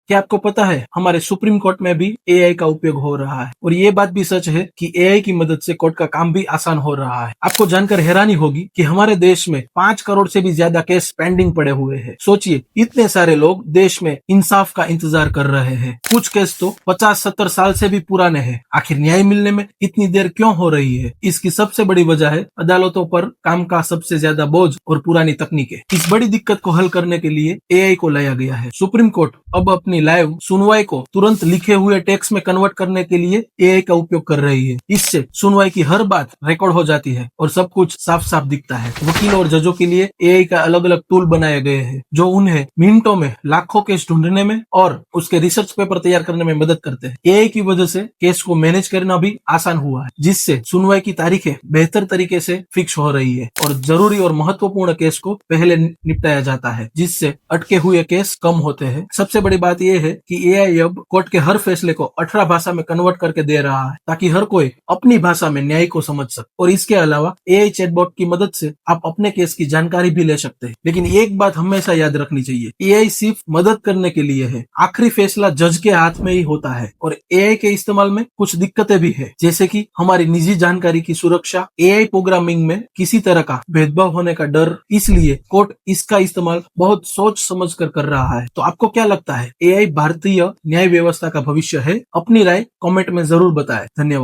क्या आपको पता है हमारे सुप्रीम कोर्ट में भी एआई का उपयोग हो रहा है, और ये बात भी सच है कि एआई की मदद से कोर्ट का काम भी आसान हो रहा है। आपको जानकर हैरानी होगी कि हमारे देश में 5 करोड़ से भी ज्यादा केस पेंडिंग पड़े हुए हैं। सोचिए, इतने सारे लोग देश में इंसाफ का इंतजार कर रहे हैं। कुछ केस तो 50-70 साल से भी पुराने हैं। आखिर न्याय मिलने में इतनी देर क्यों हो रही है? इसकी सबसे बड़ी वजह है अदालतों पर काम का सबसे ज्यादा बोझ और पुरानी तकनीकें। इस बड़ी दिक्कत को हल करने के लिए एआई को लाया गया है। सुप्रीम कोर्ट अब अपनी लाइव सुनवाई को तुरंत लिखे हुए टेक्स्ट में कन्वर्ट करने के लिए एआई का उपयोग कर रही है। इससे सुनवाई की हर बात रिकॉर्ड हो जाती है और सब कुछ साफ साफ दिखता है। वकीलों और जजों के लिए एआई का अलग अलग टूल बनाए गए हैं जो उन्हें मिनटों में लाखों केस ढूंढने में और उसके रिसर्च पेपर तैयार करने में मदद करते हैं। एआई की वजह से केस को मैनेज करना भी आसान हुआ है, जिससे सुनवाई की तारीखें बेहतर तरीके से फिक्स हो रही है और जरूरी और महत्वपूर्ण केस को पहले निपटाया जाता है, जिससे अटके हुए केस कम होते हैं। सबसे बड़ी बात यह है कि एआई अब कोर्ट के हर फैसले को 18 भाषा में कन्वर्ट करके दे रहा है, ताकि हर कोई अपनी भाषा में न्याय को समझ सके। और इसके अलावा एआई चैटबॉट की मदद से आप अपने केस की जानकारी भी ले सकते हैं। लेकिन एक बात हमेशा याद रखनी चाहिए, एआई सिर्फ मदद करने के लिए है। आखिरी फैसला जज के हाथ में ही होता है। और एआई के इस्तेमाल में कुछ दिक्कतें भी है, जैसे कि हमारी निजी जानकारी की सुरक्षा, एआई प्रोग्रामिंग में किसी तरह का भेदभाव होने का डर। इसलिए कोर्ट इसका इस्तेमाल बहुत सोच समझ कर रहा है। तो आपको क्या लगता है, एआई भारतीय न्याय व्यवस्था का भविष्य है? अपनी राय कमेंट में जरूर बताएं। धन्यवाद।